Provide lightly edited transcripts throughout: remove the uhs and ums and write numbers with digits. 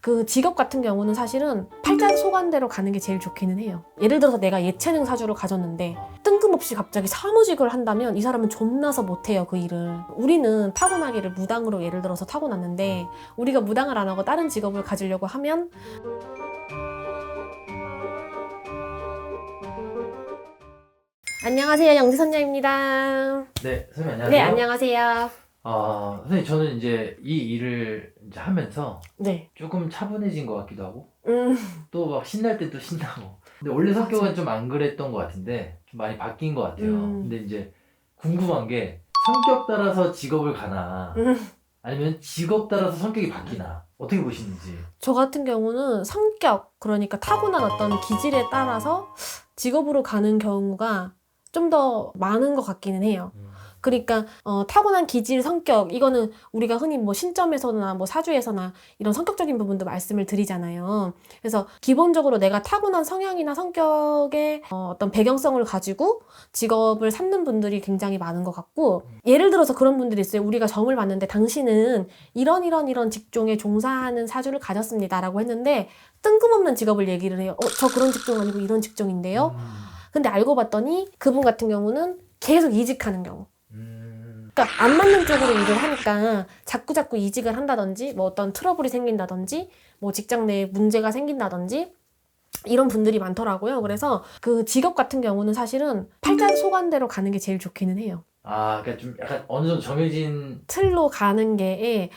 그 직업 같은 경우는 사실은 팔자소관대로 가는 게 제일 좋기는 해요. 예를 들어서 내가 예체능 사주를 가졌는데 뜬금없이 갑자기 사무직을 한다면 이 사람은 존나서 못해요, 그 일을. 우리는 타고나기를 무당으로 예를 들어서 타고났는데 우리가 무당을 안 하고 다른 직업을 가지려고 하면 안녕하세요, 영지선녀입니다. 네, 선생님 안녕하세요. 네, 안녕하세요. 선생님 저는 이제 이 일을 이제 하면서 네. 조금 차분해진 것 같기도 하고 음, 또 막 신날 때도 신나고. 근데 원래 성격은 좀 안 그랬던 것 같은데 좀 많이 바뀐 것 같아요. 근데 이제 궁금한 게 성격 따라서 직업을 가나 아니면 직업 따라서 성격이 바뀌나 어떻게 보시는지. 저 같은 경우는 성격, 그러니까 타고난 어떤 기질에 따라서 직업으로 가는 경우가 좀 더 많은 것 같기는 해요. 그러니까 타고난 기질, 성격, 이거는 우리가 흔히 뭐 신점에서나 뭐 사주에서나 이런 성격적인 부분도 말씀을 드리잖아요. 그래서 기본적으로 내가 타고난 성향이나 성격의 어떤 배경성을 가지고 직업을 삼는 분들이 굉장히 많은 것 같고, 예를 들어서 그런 분들이 있어요. 우리가 점을 봤는데 당신은 이런 직종에 종사하는 사주를 가졌습니다라고 했는데 뜬금없는 직업을 얘기를 해요. 저 그런 직종 아니고 이런 직종인데요. 근데 알고 봤더니 그분 같은 경우는 계속 이직하는 경우. 그러니까 안 맞는 쪽으로 일을 하니까 자꾸 이직을 한다든지 뭐 어떤 트러블이 생긴다든지 뭐 직장 내에 문제가 생긴다든지 이런 분들이 많더라고요. 그래서 그 직업 같은 경우는 사실은 팔자소관대로 가는 게 제일 좋기는 해요. 그러니까 좀 약간 어느 정도 정해진. 틀로 가는 게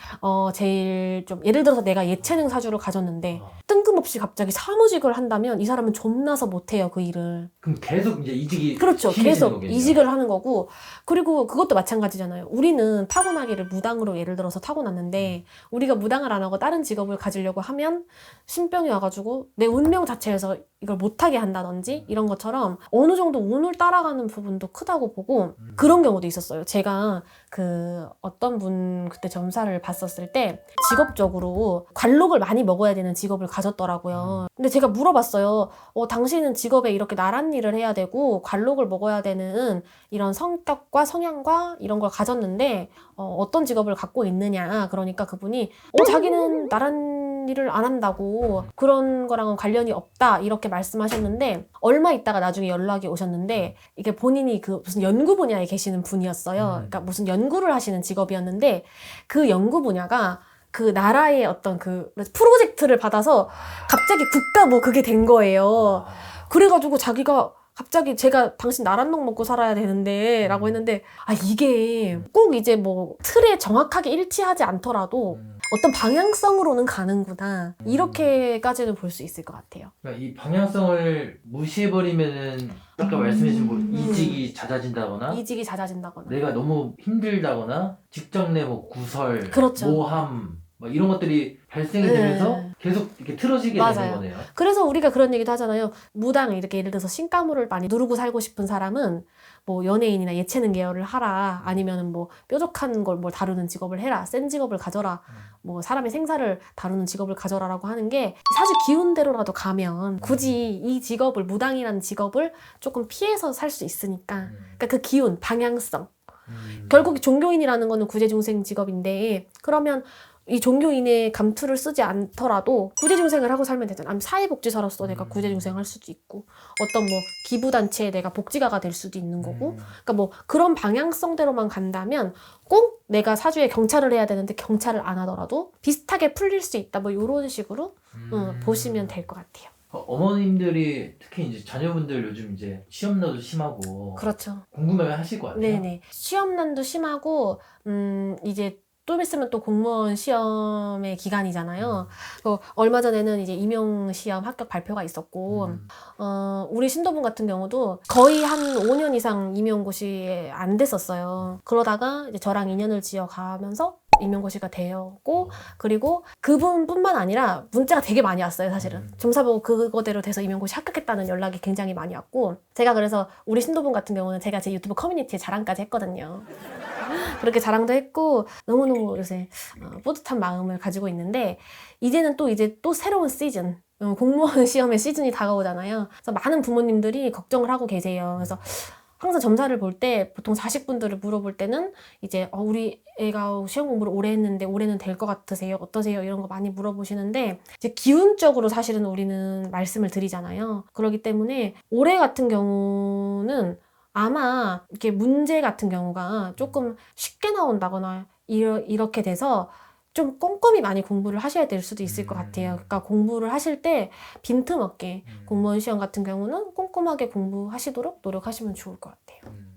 제일 좀, 예를 들어서 내가 예체능 사주를 가졌는데 뜬금없이 갑자기 사무직을 한다면 이 사람은 존나서 못해요, 그 일을. 그럼 계속 이제 이직이 그렇죠. 심해지는 계속 거겠네요. 이직을 하는 거고, 그리고 그것도 마찬가지잖아요. 우리는 타고나기를 무당으로 예를 들어서 타고났는데 우리가 무당을 안 하고 다른 직업을 가지려고 하면 신병이 와가지고 내 운명 자체에서 이걸 못하게 한다든지 이런 것처럼 어느 정도 운을 따라가는 부분도 크다고 보고, 그런 경우도 있었어요. 제가 그 어떤 분 그때 점사를 봤었을 때 직업적으로 관록을 많이 먹어야 되는 직업을 가졌더라고요. 근데 제가 물어봤어요. 당신은 직업에 이렇게 나란 일을 해야 되고 관록을 먹어야 되는 이런 성격과 성향과 이런 걸 가졌는데 어떤 직업을 갖고 있느냐. 그러니까 그분이 자기는 나란 일을 안 한다고, 그런 거랑은 관련이 없다, 이렇게 말씀하셨는데 얼마 있다가 나중에 연락이 오셨는데 이게 본인이 그 무슨 연구 분야에 계시는 분이었어요. 그러니까 무슨 연구를 하시는 직업이었는데 그 연구 분야가 그 나라의 어떤 그 프로젝트를 받아서 갑자기 국가 뭐 그게 된 거예요. 그래가지고 자기가 갑자기 제가 당신 나랏nog 먹고 살아야 되는데 라고 했는데, 이게 꼭 이제 뭐 틀에 정확하게 일치하지 않더라도 어떤 방향성으로는 가는구나, 이렇게까지는 볼 수 있을 것 같아요. 그러니까 이 방향성을 무시해버리면은 아까 말씀해주신 뭐 이직이 잦아진다거나 이직이 잦아진다거나 내가 너무 힘들다거나 직장 내 뭐 구설, 그렇죠. 모함 뭐 이런 것들이 발생이 네. 되면서 계속 이렇게 틀어지게 맞아요. 되는 거네요. 그래서 우리가 그런 얘기도 하잖아요. 무당, 이렇게 예를 들어서 신가물을 많이 누르고 살고 싶은 사람은 뭐 연예인이나 예체능 계열을 하라, 아니면은 뭐 뾰족한 걸 뭘 다루는 직업을 해라, 센 직업을 가져라, 뭐 사람의 생사를 다루는 직업을 가져라라고 하는 게 사실 기운대로라도 가면 굳이 이 직업을, 무당이라는 직업을 조금 피해서 살 수 있으니까. 그러니까 그 기운, 방향성. 결국 종교인이라는 거는 구제중생 직업인데, 그러면 이 종교인의 감투를 쓰지 않더라도 구제중생을 하고 살면 되잖아. 아니면 사회복지사로서 내가 구제중생을 할 수도 있고, 어떤 뭐 기부단체에 내가 복지가가 될 수도 있는 거고, 그러니까 뭐 그런 방향성대로만 간다면 꼭 내가 사주에 경찰을 해야 되는데 경찰을 안 하더라도 비슷하게 풀릴 수 있다, 뭐 이런 식으로 보시면 될 것 같아요. 어머님들이 특히 이제 자녀분들 요즘 이제 시험난도 심하고 그렇죠. 궁금해 하실 것 같아요. 네네. 시험난도 심하고 이제 좀 있으면 또 공무원 시험의 기간이잖아요. 얼마 전에는 이제 임용 시험 합격 발표가 있었고, 우리 신도분 같은 경우도 거의 한 5년 이상 임용고시에 안 됐었어요. 그러다가 이제 저랑 인연을 지어가면서 임용고시가 되었고, 그리고 그분뿐만 아니라 문자가 되게 많이 왔어요, 사실은. 점사 보고 그거대로 돼서 임용고시 합격했다는 연락이 굉장히 많이 왔고, 제가 그래서 우리 신도분 같은 경우는 제가 제 유튜브 커뮤니티에 자랑까지 했거든요. 그렇게 자랑도 했고 너무너무 요새 뿌듯한 마음을 가지고 있는데, 이제는 또 새로운 시즌, 공무원 시험의 시즌이 다가오잖아요. 그래서 많은 부모님들이 걱정을 하고 계세요. 그래서 항상 점사를 볼 때 보통 자식분들을 물어볼 때는 이제 우리 애가 시험 공부를 오래 했는데 올해는 될 것 같으세요? 어떠세요? 이런 거 많이 물어보시는데 이제 기운적으로 사실은 우리는 말씀을 드리잖아요. 그렇기 때문에 올해 같은 경우는 아마 이렇게 문제 같은 경우가 조금 쉽게 나온다거나 이렇게 돼서 좀 꼼꼼히 많이 공부를 하셔야 될 수도 있을 것 같아요. 그러니까 공부를 하실 때 빈틈없게 공무원 시험 같은 경우는 꼼꼼하게 공부하시도록 노력하시면 좋을 것 같아요.